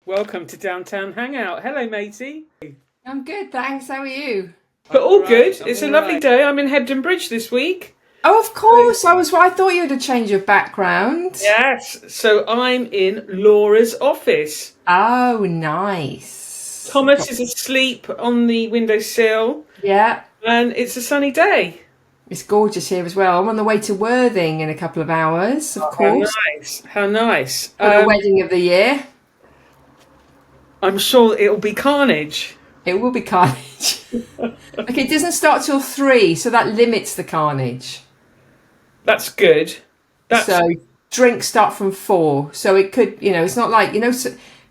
Welcome to Downtown Hangout. Hello, matey. I'm good, thanks. How are you? But all right, good. I'm It's a all lovely right. day. I'm in Hebden Bridge this week. Oh, of course. I thought you had a change of background. Yes. So I'm in Laura's office. Oh, nice. Thomas is asleep on the windowsill, Yeah, and it's a sunny day. it's gorgeous here as well. I'm on the way to Worthing in a couple of hours, of How course, nice. How nice. for the wedding of the year. I'm sure it'll be carnage. It will be carnage. Okay, it doesn't start till 3, so that limits the carnage. That's good. So drinks start from 4. So it could, it's not like,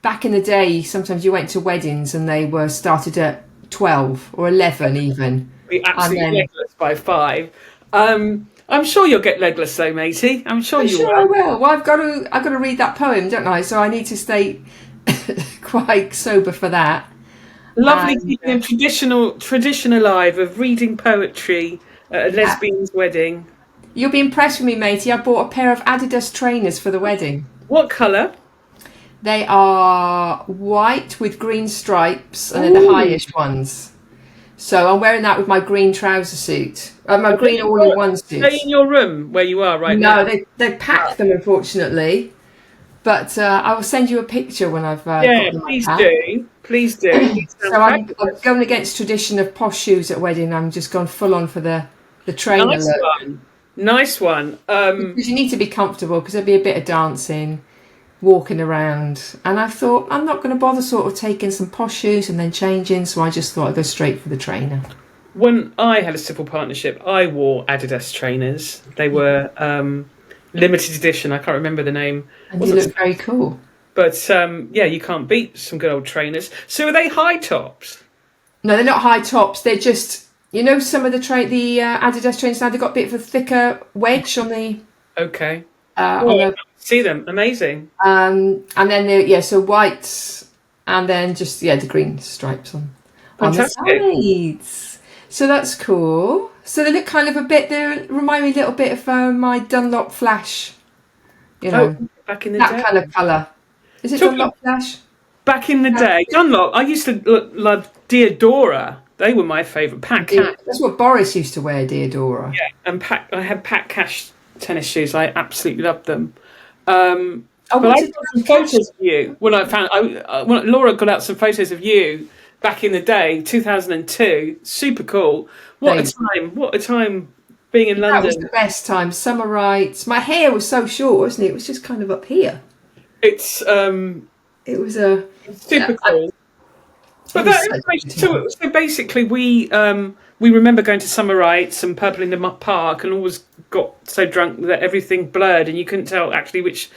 back in the day, sometimes you went to weddings and they were started at 12 or 11 even. Be absolutely legless by 5. I'm sure you'll get legless though, matey. I'm sure you will. I will. Well, I've got to read that poem, don't I? So I need to stay quite sober for that. Lovely keeping a tradition alive of reading poetry at a lesbian's wedding. You'll be impressed with me, matey. I bought a pair of Adidas trainers for the wedding. What colour? They are white with green stripes, and they're the highest ones. So I'm wearing that with my green trouser suit, my green all-in-one suit. Are they in your room where you are right now? No, they packed them, unfortunately. But I will send you a picture when I've got them. Please do. So I'm going against tradition of posh shoes at wedding. I'm just gone full on for the trainer look. Nice one. Because you need to be comfortable, because there'll be a bit of dancing, walking around. And I thought, I'm not going to bother sort of taking some posh shoes and then changing. So I just thought I'd go straight for the trainer. When I had a civil partnership, I wore Adidas trainers. They were limited edition. I can't remember the name. And you look very cool. But you can't beat some good old trainers. So are they high tops? No, they're not high tops. They're just, some of the Adidas trainers now, they've got a bit of a thicker wedge on the... Okay. See them. Amazing. And then, so white, and then just, the green stripes on the sides. So that's cool. So they look kind of they remind me a little bit of my Dunlop Flash. Back in the day. That kind of colour. Is it Dunlop Flash? Back in the day. Dunlop. I used to love Diodora. They were my favourite. Pat Cash. That's what Boris used to wear, Diodora. Yeah, and I had Pat Cash tennis shoes. I absolutely loved them. But I got some photos of you when when Laura got out some photos of you back in the day, 2002. Super cool. What a time being in London. That was the best time. Summer rites. My hair was so short, wasn't it? It was just kind of up here. It was super cool. But so basically, we remember going to summer rites and Purple in the Park, and always got so drunk that everything blurred, and you couldn't tell actually which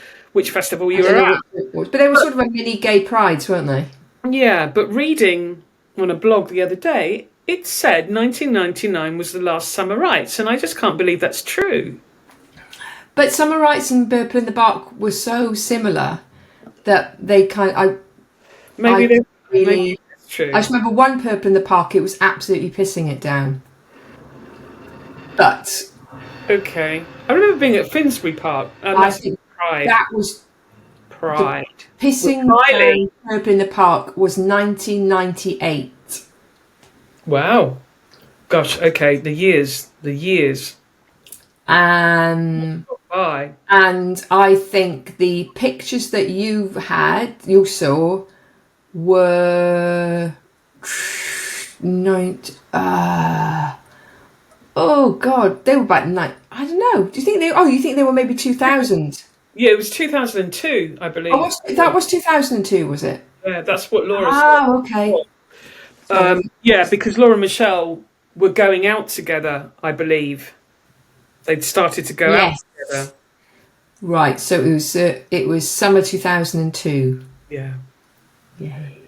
festival you were at. But they were sort of a mini gay prides, weren't they? Yeah, but reading on a blog the other day, it said 1999 was the last summer rites, and I just can't believe that's true. But summer rites and Purple in the Park were so similar that they Maybe that's true. I just remember one Purple in the Park, it was absolutely pissing it down. But okay, I remember being at Finsbury Park. I think Pride. that was Pride. Pissing down Purple in the Park was 1998. Wow. Gosh, okay, the years. Bye. And I think the pictures that you saw were oh god, they were about I don't know. Do you think you think they were maybe 2000? Yeah, it was 2002, I believe. That was 2002, was it? Yeah, that's what Laura said. Oh, okay. Yeah, because Laura and Michelle were going out together, I believe. They'd started to go out together. Right, so it was summer 2002. Yeah. Yay.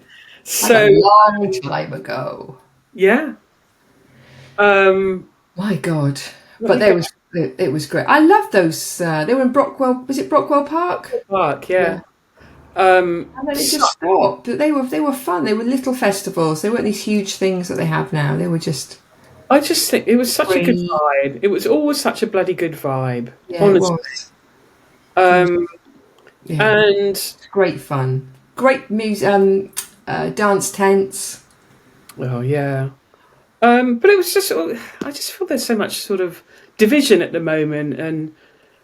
So a long time ago. Yeah. My God. But it was great. I love those. They were in Brockwell. Was it Brockwell Park? Park, yeah. And then it just stopped. But they were fun. They were little festivals. They weren't these huge things that they have now. They were just. I just think it was such a good vibe. It was always such a bloody good vibe. Yeah, honestly. it was. And it's great fun. great music, dance tents. Oh yeah. But it was just, I just feel there's so much sort of division at the moment. And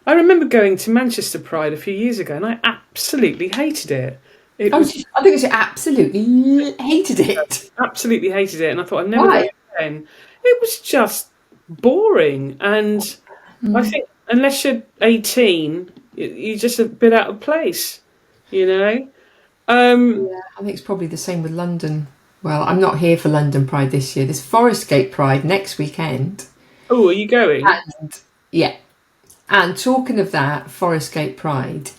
I remember going to Manchester Pride a few years ago, and I absolutely hated it. I think she absolutely hated it. Absolutely hated it, and I thought I'd never go again. It was just boring, and I think unless you're 18, you're just a bit out of place, you know. Yeah, I think it's probably the same with London. Well, I'm not here for London Pride this year. There's Forest Gate Pride next weekend. Oh, are you going? And talking of that, Forest Gate Pride,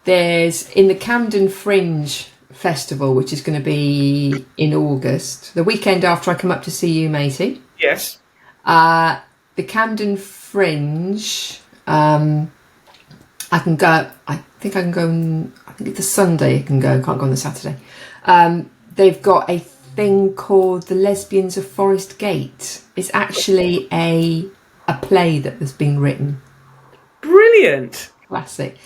there's in the Camden Fringe Festival, which is going to be in August, the weekend after I come up to see you, matey. Yes. The Camden Fringe, I can go. I think I can go. I think it's a Sunday. I can go. I can't go on the Saturday. They've got a thing called the Lesbians of Forest Gate. It's actually a play that has been written. Brilliant. Classic.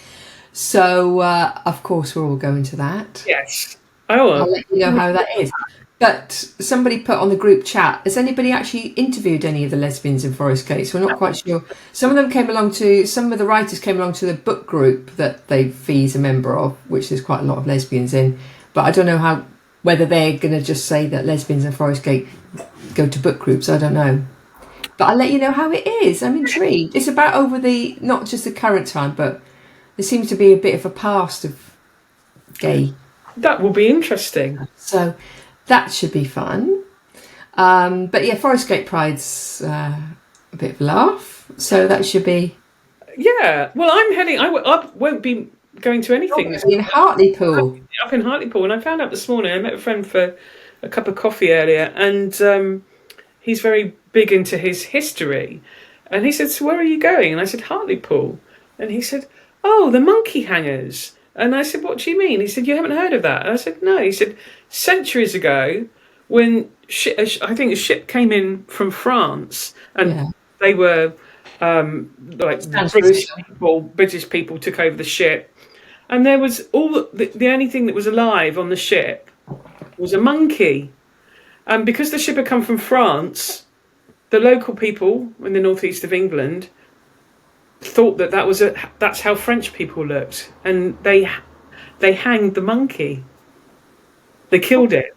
So, of course, we're all going to that. Yes. I'll let you know how that is. But somebody put on the group chat, has anybody actually interviewed any of the lesbians in Forest Gate? So we're not quite sure. Some of the writers came along to the book group that Fee's a member of, which there's quite a lot of lesbians in. But I don't know whether they're going to just say that lesbians in Forest Gate go to book groups. I don't know. But I'll let you know how it is. I'm intrigued. It's about not just the current time, but there seems to be a bit of a past of gay. That will be interesting. So that should be fun. But yeah, Forest Gate Pride's a bit of a laugh. So that should be... Yeah. Well, I'm heading... I won't be going to anything. In Hartlepool. Up in Hartlepool. And I found out this morning, I met a friend for a cup of coffee earlier, and he's very big into his history. And he said, so where are you going? And I said, Hartlepool. And he said, oh, the monkey hangers. And I said, what do you mean? He said, you haven't heard of that? And I said, no. He said, centuries ago, when I think a ship came in from France, and they were British people took over the ship, and there was the only thing that was alive on the ship was a monkey. And because the ship had come from France, the local people in the northeast of England thought that's how French people looked, and they hanged the monkey. They killed it.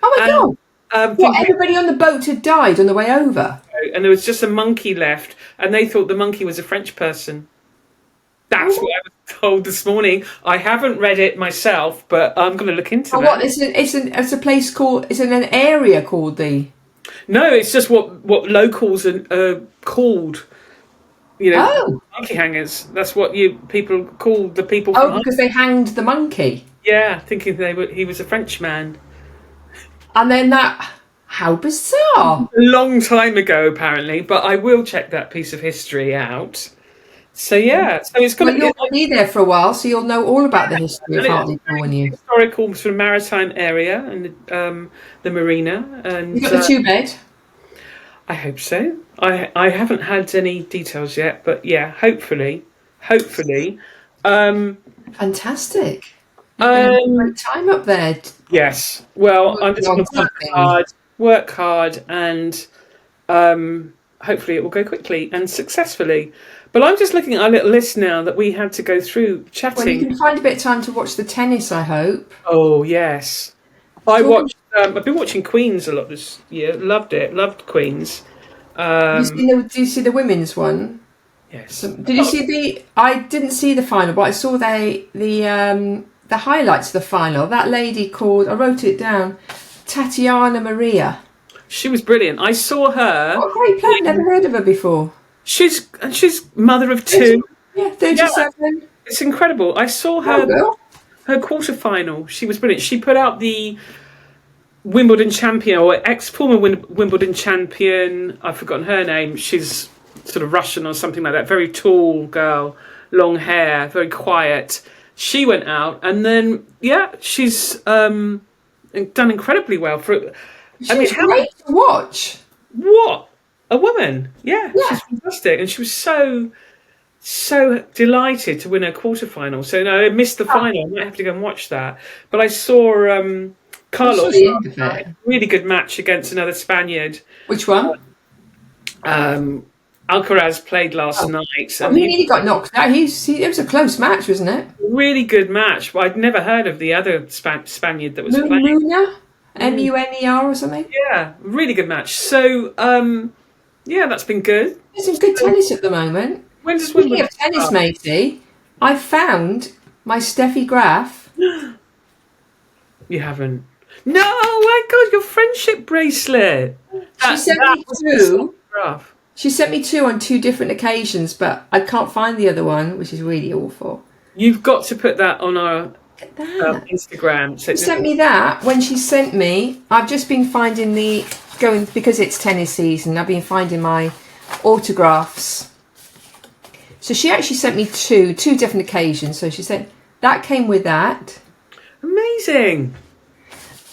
Oh my God! Everybody on the boat had died on the way over, and there was just a monkey left, and they thought the monkey was a French person. That's what I was told this morning. I haven't read it myself, but I'm going to look into that. What? It's a place called. It's in an area called the. No, it's just what locals are called. You know, monkey hangers. That's what people call the people. Because they hanged the monkey. Yeah, thinking he was a Frenchman. And then how bizarre! A long time ago, apparently. But I will check that piece of history out. So yeah, so it's going to be there for a while, so you'll know all about the history of Hartlepool when you historical sort of maritime area and the marina. And you got the 2-bed. I hope so. I haven't had any details yet, but yeah, hopefully. Fantastic. Great time up there. Yes. Well, I'm just going to work hard, and hopefully it will go quickly and successfully. But I'm just looking at our little list now that we had to go through chatting. Well, you can find a bit of time to watch the tennis, I hope. Oh, yes. I've been watching Queens a lot this year. Loved it. Loved Queens. Did you see the women's one? Yes. Did you see I didn't see the final, but I saw the highlights of the final. That lady called, I wrote it down, Tatiana Maria. She was brilliant. I saw her. What a great player. Never heard of her before. She's mother of 2. Yeah, 37. Yeah, it's incredible. I saw her quarter final. She was brilliant. She put out the Wimbledon champion, or ex-former Wimbledon champion. I've forgotten her name. She's sort of Russian or something like that. Very tall girl, long hair, very quiet. She went out, and then she's done incredibly well for. She's great to watch. What a woman! Yeah, she's fantastic, and she was so so delighted to win a quarterfinal. So no, I missed the final. I might have to go and watch that. But I saw Carlos. Really good match against another Spaniard. Which one? Alcaraz played last night. And he nearly got knocked out. It was a close match, wasn't it? Really good match. But I'd never heard of the other Spaniard that was playing. Muner? M-U-N-E-R or something? Yeah, really good match. So, yeah, that's been good. There's some good tennis at the moment. Speaking of tennis, matey, I found my Steffi graph. You haven't? No, my God, your friendship bracelet. She sent me two. She sent me two on two different occasions, but I can't find the other one, which is really awful. You've got to put that on our Instagram. She sent me that when she sent me. I've just been finding because it's tennis season, I've been finding my autographs. So she actually sent me two different occasions. So she said that came with that. Amazing.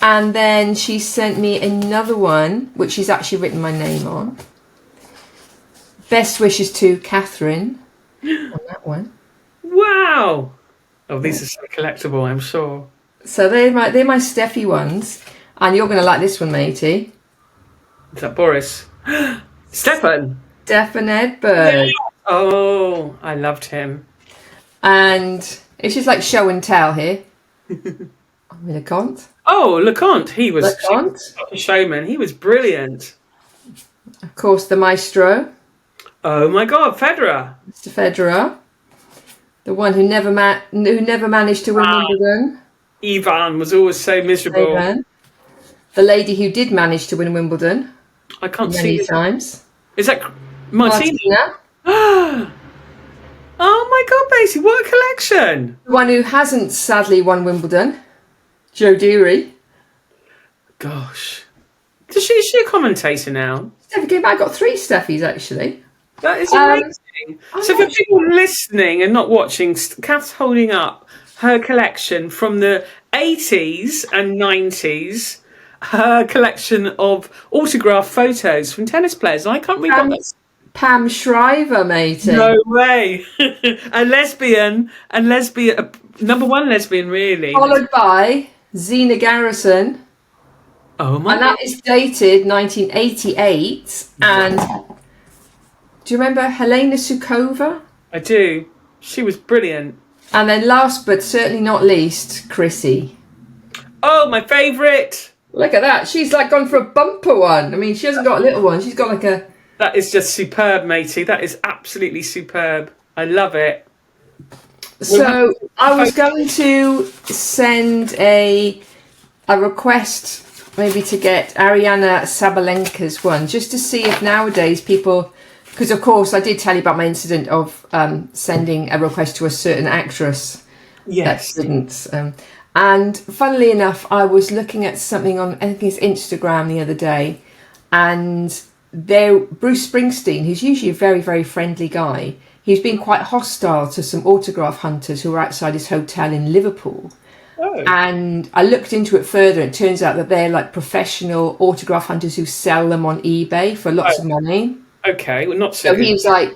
And then she sent me another one, which she's actually written my name on. Best wishes to Catherine on that one. Wow. Oh, these are so collectible, I'm sure. So they're my Steffi ones. And you're going to like this one, matey. Is that Boris? Stefan Edberg. Yeah. Oh, I loved him. And it's just like show and tell here. LeConte. Oh, LeConte. He was a showman. He was brilliant. Of course, the maestro. Oh my God, Federer. Mr. Federer. The one who never managed to win Wimbledon. Ivan was always so miserable. Ivan. The lady who did manage to win Wimbledon. I can't see many times. Is that Martina? Oh my God, Basie, what a collection! The one who hasn't sadly won Wimbledon. Joe Deary. Gosh. Is she a commentator now? Steffi, I got 3 Steffies actually. That is amazing. So for people listening and not watching, Cath's holding up her collection from the 80s and 90s, her collection of autographed photos from tennis players. And I can't read what that's... Pam Shriver, matey. No way. a lesbian, number one lesbian, really. Followed by Zina Garrison. Oh my And that is dated 1988. And do you remember Helena Sukova? I do. She was brilliant. And then last but certainly not least, Chrissy. Oh, my favourite. Look at that. She's like gone for a bumper one. I mean, she hasn't got a little one. She's got like a... That is just superb, matey. That is absolutely superb. I love it. So I was going to send a request maybe to get Ariana Sabalenka's one, just to see if nowadays people... Because, of course, I did tell you about my incident of sending a request to a certain actress. Yes. That didn't. And funnily enough, I was looking at something on, I think it's Instagram the other day, and Bruce Springsteen, who's usually a very, very friendly guy, he's been quite hostile to some autograph hunters who were outside his hotel in Liverpool. Oh. And I looked into it further, and it turns out that they're like professional autograph hunters who sell them on eBay for lots of money. Okay, well, not so. He was like,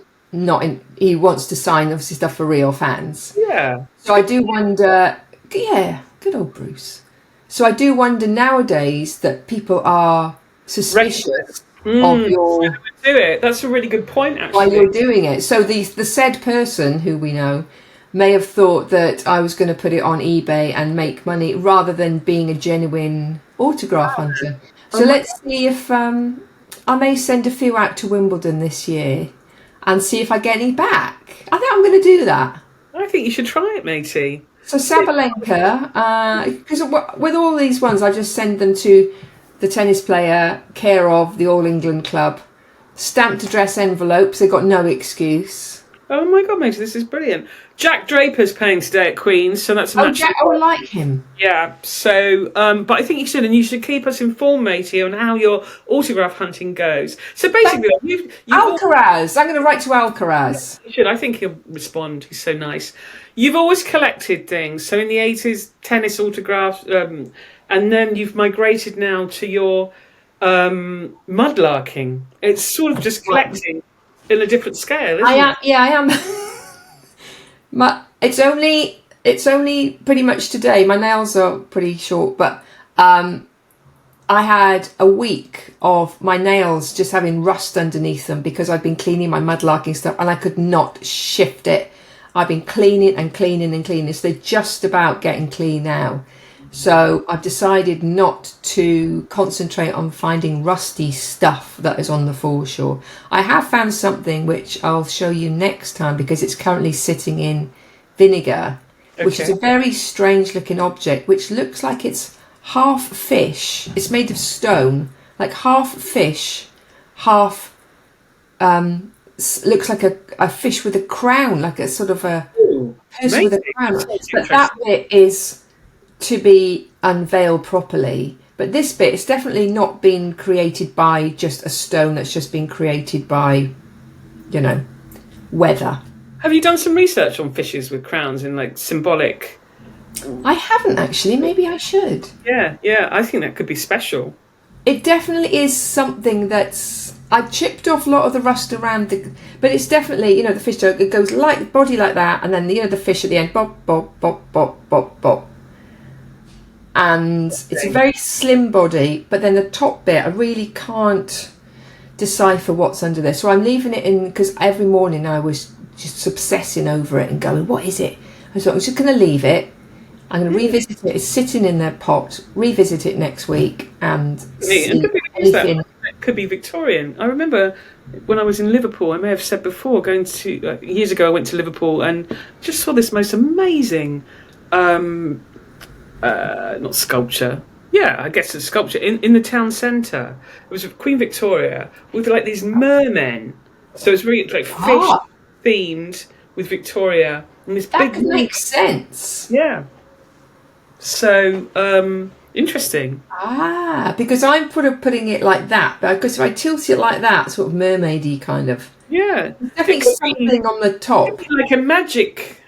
he wants to sign obviously stuff for real fans. Yeah. So I do wonder, yeah, good old Bruce. So I do wonder nowadays that people are suspicious of your... do it. That's a really good point, actually. While you're doing it. So the said person, who we know, may have thought that I was going to put it on eBay and make money rather than being a genuine autograph hunter. So let's see if... I may send a few out to Wimbledon this year and see if I get any back. I think I'm going to do that. I think you should try it, matey. So Sabalenka, because with all these ones, I just send them to the tennis player, care of the All England Club, stamped address envelopes. They've got no excuse. Oh my God, matey, this is brilliant. Jack Draper's playing today at Queen's, so that's a match. Jack, I like him. Yeah, so, but I think you should, and you should keep us informed, matey, on how your autograph hunting goes. So basically, Alcaraz. I'm going to write to Alcaraz. You should. I think he'll respond. He's so nice. You've always collected things. So in the 80s, tennis autographs, and then you've migrated now to your mudlarking. It's sort of just collecting in a different scale, isn't it? I am. It's only pretty much today. My nails are pretty short, but I had a week of my nails just having rust underneath them because I've been cleaning my mudlarking stuff and I could not shift it. I've been cleaning and cleaning and cleaning, so they're just about getting clean now. So I've decided not to concentrate on finding rusty stuff that is on the foreshore. I have found something which I'll show you next time because it's currently sitting in vinegar, which is a very strange looking object, which looks like it's half fish. It's made of stone, like half fish, half looks like a fish with a crown, like a sort of a person with a crown. But that bit is to be unveiled properly. But this bit is definitely not been created by just a stone that's just been created by, weather. Have you done some research on fishes with crowns in like symbolic? I haven't actually. Maybe I should. Yeah. I think that could be special. It definitely is something that's... I chipped off a lot of the rust around but it's definitely, the fish joke. It goes like body like that, and then the fish at the end, bop, bop, bop, bop, bop, bop. And it's a very slim body, but then the top bit, I really can't decipher what's under there. So I'm leaving it in because every morning I was just obsessing over it and going, what is it? I thought I was just going to leave it. I'm going to revisit it. It's sitting in their pot. Revisit it next week and see anything. It could be Victorian. I remember when I was in Liverpool, I may have said before, going to years ago, I went to Liverpool and just saw this most amazing, not sculpture. Yeah, I guess it's a sculpture in the town centre. It was Queen Victoria with like these mermen. So it's really like fish themed with Victoria and this that could make sense. Yeah. So, interesting. Because I'm putting it like that. Because if I tilt it like that, sort of mermaidy kind of. Yeah. Definitely something on the top. Like a magic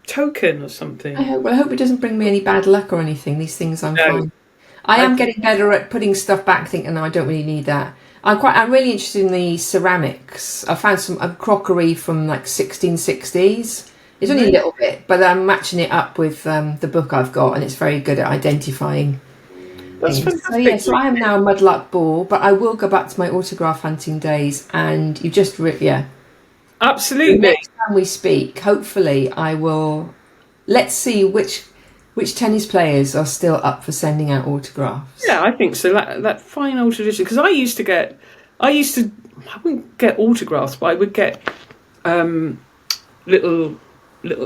token or something. I hope it doesn't bring me any bad luck or anything. These things I'm fine. I am getting better at putting stuff back, thinking, no, I don't really need that. I'm really interested in the ceramics. I found some crockery from like 1660s. It's only a little bit, but I'm matching it up with the book I've got, and it's very good at identifying That's things. So I am now a mudlark ball, but I will go back to my autograph hunting days, and you just, Absolutely. The next time we speak, hopefully I will, let's see which tennis players are still up for sending out autographs. Yeah, I think so. That fine old tradition, because I wouldn't get autographs, but I would get little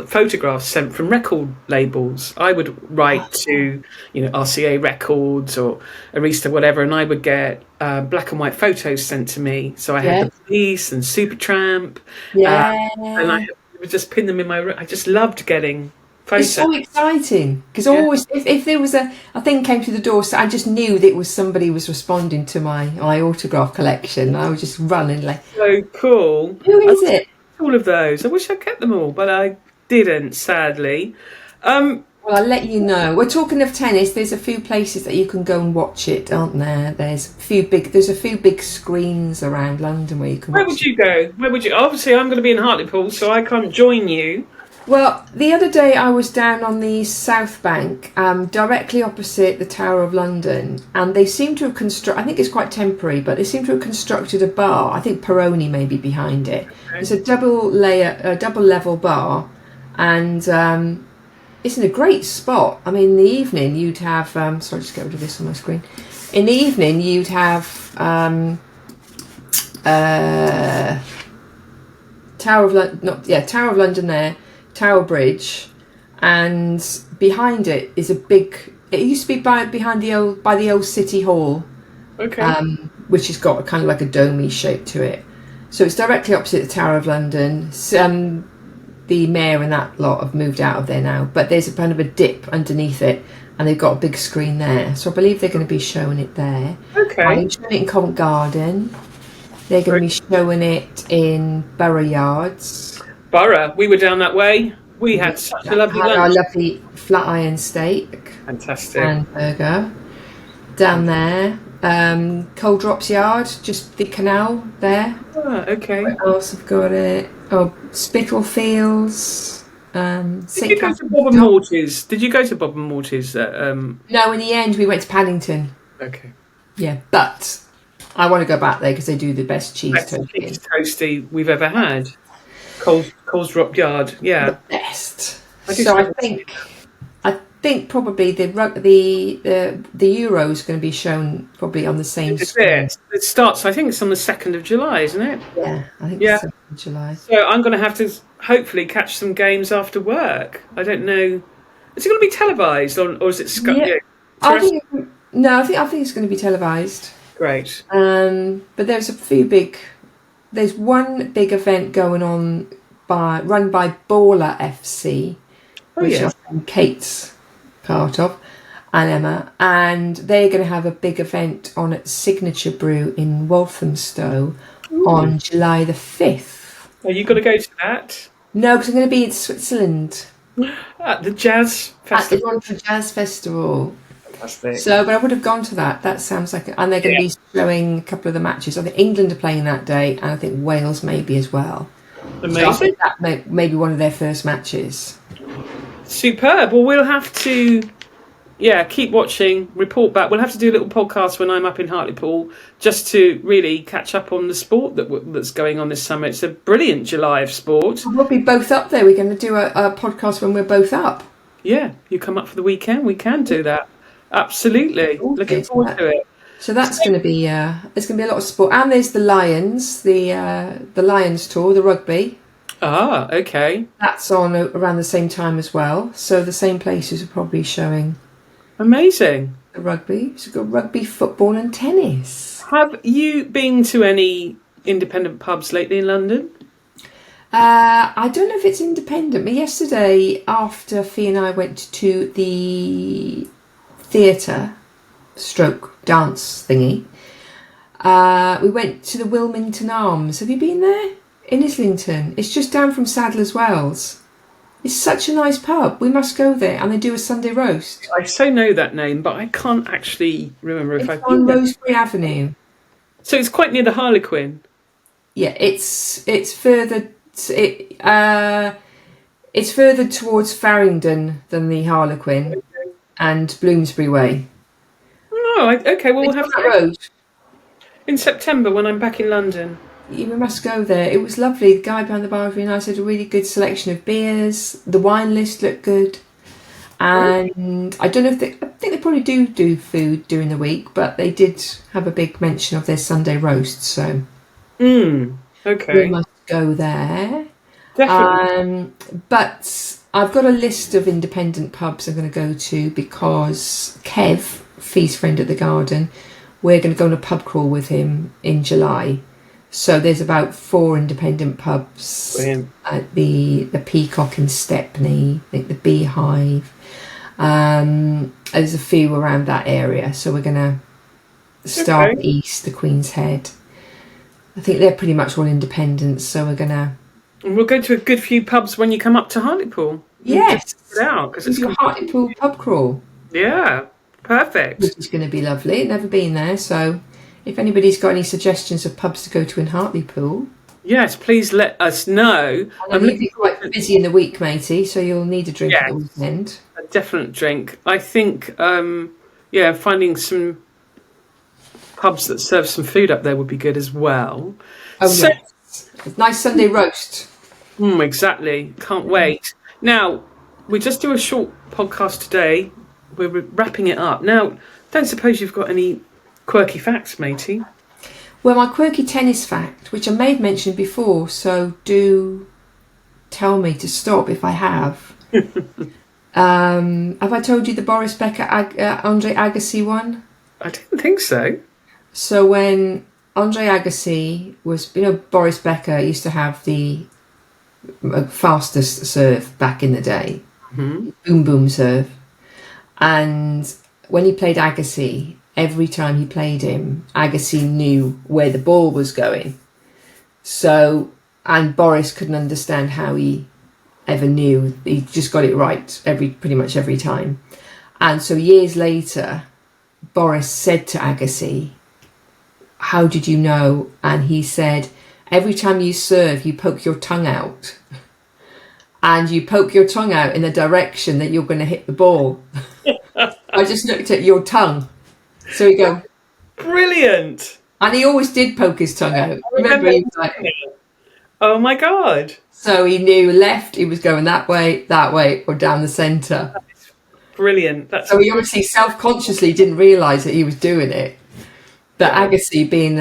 photographs sent from record labels. I would write to RCA Records or Arista, whatever, and I would get black and white photos sent to me. So I had the Police and Supertramp, and I would just pin them in my room. I just loved getting photos. It's so exciting because always if there was a thing came through the door, so I just knew that it was somebody was responding to my autograph collection, and I would just run and like, so cool. Who is it? All of those. I wish I kept them all, but I didn't, sadly. Well, I'll let you know. We're talking of tennis. There's a few places that you can go and watch it, aren't there? There's a few big screens around London where you can. Where would you go? Where would you? Obviously, I'm going to be in Hartlepool, so I can't join you. Well, the other day I was down on the South Bank, directly opposite the Tower of London, and they seem to have I think it's quite temporary, but they seem to have constructed a bar. I think Peroni may be behind it. Okay. It's a double level bar, and it's in a great spot. I mean, in the evening you'd have sorry, just get rid of this on my screen. In the evening you'd have Tower of London there, Tower Bridge, and behind it is a big. It used to be behind the old City Hall, which has got kind of like a domey shape to it. So it's directly opposite the Tower of London. The mayor and that lot have moved out of there now, but there's a kind of a dip underneath it, and they've got a big screen there. So I believe they're going to be showing it there. Okay. I'm showing it in Covent Garden. They're going to be showing it in Borough Yards. Borough, we were down that way. We had such a lovely lunch. Our lovely flat iron steak. Fantastic. And burger. Down there. Cold Drops Yard, just the canal there. Okay. Where else have got it? Spitalfields. Did you go to Bob and Morty's? Did you go to Bob and Morty's? No, in the end we went to Paddington. Okay. Yeah, but I want to go back there because they do the best cheese toasty we've ever had. Coles Drop Yard, yeah. The best. I think probably the Euro is going to be shown probably on the same screen. It starts, I think it's on the 2nd of July, isn't it? Yeah, I think it's 2nd of July. So I'm going to have to hopefully catch some games after work. I don't know. Is it going to be televised or is it I think it's going to be televised. Great. But there's there's one big event going on run by Baller FC, which I'm Kate's part of, and Emma, and they're going to have a big event on at Signature Brew in Walthamstow on July the 5th. Are you going to go to that? No, because I'm going to be in Switzerland. At the Jazz Festival? At the Montreal Jazz Festival. Fantastic. So, but I would have gone to that. That sounds like... And they're going to be showing a couple of the matches. I think England are playing that day, and I think Wales maybe as well. Amazing. So I think that may be one of their first matches. Superb. Well, we'll have to... keep watching, report back. We'll have to do a little podcast when I'm up in Hartlepool just to really catch up on the sport that's going on this summer. It's a brilliant July of sport. We'll be both up there. We're going to do a podcast when we're both up. Yeah, you come up for the weekend. We can do that. Absolutely. Looking forward to it. So that's going to be it's going to be a lot of sport. And there's the Lions, the Lions tour, the rugby. Ah, okay. That's on around the same time as well. So the same places are probably showing. Amazing. The rugby. So we've got rugby, football and tennis. Have you been to any independent pubs lately in London? I don't know if it's independent, but yesterday after Fee and I went to the theatre / dance thingy, we went to the Wilmington Arms. Have you been there? In Islington. It's just down from Sadler's Wells. It's such a nice pub. We must go there, and they do a Sunday roast. I so know that name, but I can't actually remember if I've been there. It's on Rosebery Avenue. So it's quite near the Harlequin. Yeah, it's further. It's further towards Farringdon than the Harlequin and Bloomsbury Way. Oh, okay. Well, we'll have that road in September when I'm back in London. We must go there. It was lovely. The guy behind the bar very nice. Had a really good selection of beers. The wine list looked good. And I don't know if I think they probably do food during the week, but they did have a big mention of their Sunday roast. So, okay, we must go there. Definitely. But I've got a list of independent pubs I'm going to go to because Kev, Fee's friend at the Garden, we're going to go on a pub crawl with him in July. So there's about 4 independent pubs. Brilliant. At the Peacock in Stepney, I think the Beehive. There's a few around that area. So we're going to start east, the Queen's Head. I think they're pretty much all independents. So we're going to... And we'll go to a good few pubs when you come up to Hartlepool. Yes. Check it out, because it's a Hartlepool pub crawl. Yeah, perfect. Which is going to be lovely. Never been there, so... If anybody's got any suggestions of pubs to go to in Hartlepool, yes, please let us know. I'm going to be quite busy in the week, matey, so you'll need a drink at the weekend. A definite drink. I think, finding some pubs that serve some food up there would be good as well. Oh, yes. Nice Sunday roast. Exactly. Can't wait. Now, we just do a short podcast today. We're wrapping it up. Now, don't suppose you've got any quirky facts, matey? Well, my quirky tennis fact, which I may have mentioned before, so do tell me to stop if I have. Have I told you the Boris Becker Andre Agassi one? I didn't think so. So when Andre Agassi was, Boris Becker used to have the fastest serve back in the day, boom boom serve, and when he played Agassi, every time he played him, Agassi knew where the ball was going. So, and Boris couldn't understand how he ever knew. He just got it right pretty much every time. And so years later, Boris said to Agassi, "How did you know?" And he said, every time you serve, you poke your tongue out. And you poke your tongue out in the direction that you're going to hit the ball. I just looked at your tongue. So you go... Brilliant. And he always did poke his tongue out. Remember he was like... Oh, my God. So he knew left, he was going that way, or down the centre. Brilliant. So he obviously self-consciously didn't realise that he was doing it. But Agassi being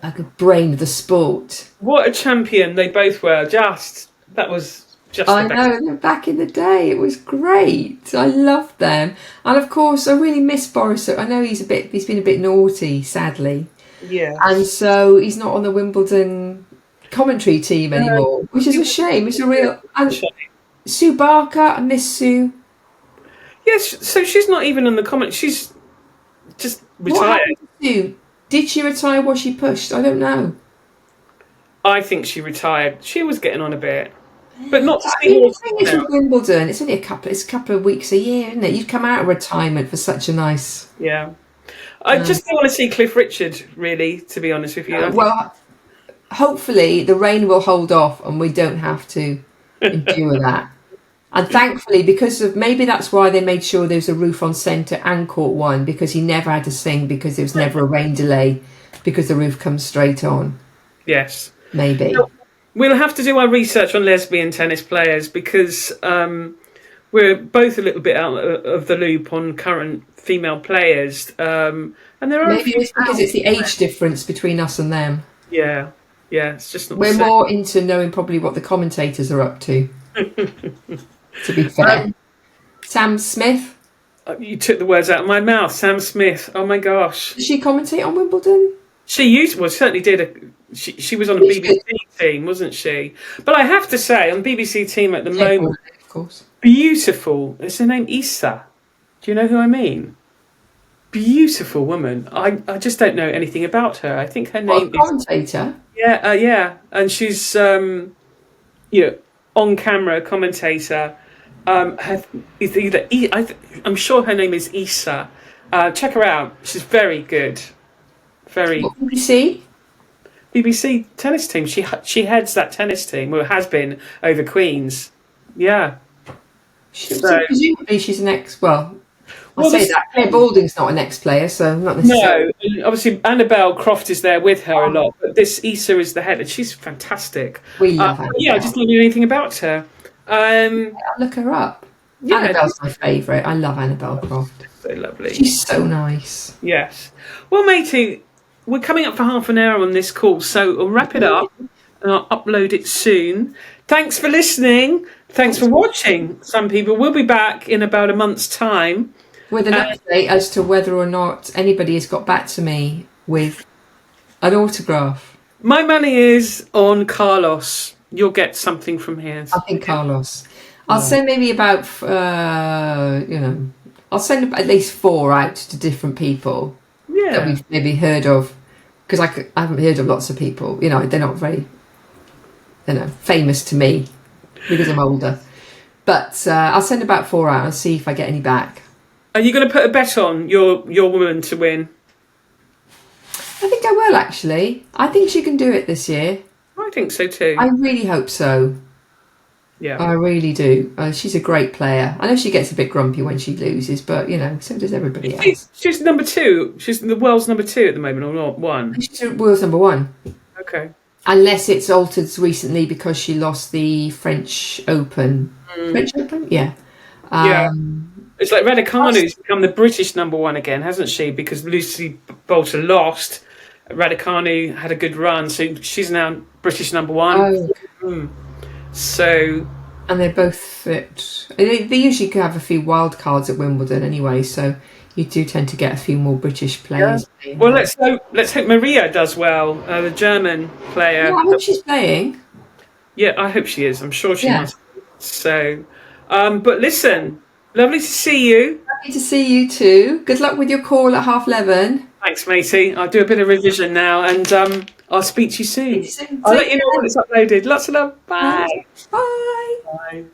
like a brain of the sport. What a champion they both were. That was just I know, back in the day, it was great. I loved them. And of course, I really miss Boris. I know he's been a bit naughty, sadly. Yeah. And so he's not on the Wimbledon commentary team anymore, which is a shame. It's a real... And Sue Barker, I miss Sue. Yes, so she's not even on the comment. She's just retired. What happened to Sue? Did she retire? Was she pushed? I don't know. I think she retired. She was getting on a bit, but not. The thing is with Wimbledon, it's only a couple of weeks a year, isn't it? You'd come out of retirement for such a nice. Yeah, I just don't want to see Cliff Richard. Really, to be honest with you. Well, hopefully the rain will hold off, and we don't have to endure that. And thankfully, because of maybe that's why they made sure there was a roof on centre and court one, because he never had to sing because there was never a rain delay because the roof comes straight on. Yes, maybe we'll have to do our research on lesbian tennis players because we're both a little bit out of the loop on current female players, and there are maybe it's because it's the age difference between us and them. Yeah, it's just not. We're more into knowing probably what the commentators are up to. To be fair, Sam Smith. You took the words out of my mouth. Sam Smith. Oh my gosh. Did she commentate on Wimbledon? Certainly did. She was on a BBC team, wasn't she? But I have to say, on BBC team at the moment, of course, beautiful. Is her name Issa? Do you know who I mean? Beautiful woman. I just don't know anything about her. I think her name is commentator. Yeah, and she's on camera commentator. I'm sure her name is Issa. Check her out. She's very good. Very. What, BBC tennis team. She heads that tennis team, or has been over Queens. Yeah. Presumably she's an ex. Well, I'll say that Claire Balding's not an ex-player, so not necessarily. No, obviously Annabelle Croft is there with her a lot, but this Issa is the head, and she's fantastic. We love her. Yeah, I just don't know anything about her. I'll look her up. Yeah, Annabelle's my favourite. I love Annabelle Croft. So lovely. She's so nice. Yes. Well, matey, we're coming up for half an hour on this call, so I'll wrap it up and I'll upload it soon. Thanks for listening. Thanks for watching. Some people will be back in about a month's time with an update as to whether or not anybody has got back to me with an autograph. My money is on Carlos. You'll get something from here. I think Carlos. I'll send maybe about, I'll send at least 4 out to different people that we've maybe heard of. Because I haven't heard of lots of people. You know, they're not very, famous to me because I'm older. But I'll send about 4 out and see if I get any back. Are you going to put a bet on your woman to win? I think I will, actually. I think she can do it this year. I think so too. I really hope so. Yeah. I really do. She's a great player. I know she gets a bit grumpy when she loses, but, so does everybody else. She's number 2. She's the world's number 2 at the moment, or not 1? She's the world's number 1. Okay. Unless it's altered recently because she lost the French Open. French Open? Yeah. It's like Raducanu's become the British number 1 again, hasn't she? Because Lucy Bolter lost. Raducanu had a good run, so she's now British number 1. Oh. So, and they're both fit. They usually have a few wild cards at Wimbledon anyway, so you do tend to get a few more British players. Yeah. Well, let's hope Maria does well, the German player. Yeah, I hope she's playing. Yeah, I hope she is. I'm sure she must. So, but listen, lovely to see you. Lovely to see you too. Good luck with your call at 11:30. Thanks, matey. I'll do a bit of revision now, and I'll speak to you soon. I'll let you know when it's uploaded. Lots of love. Bye. Bye. Bye.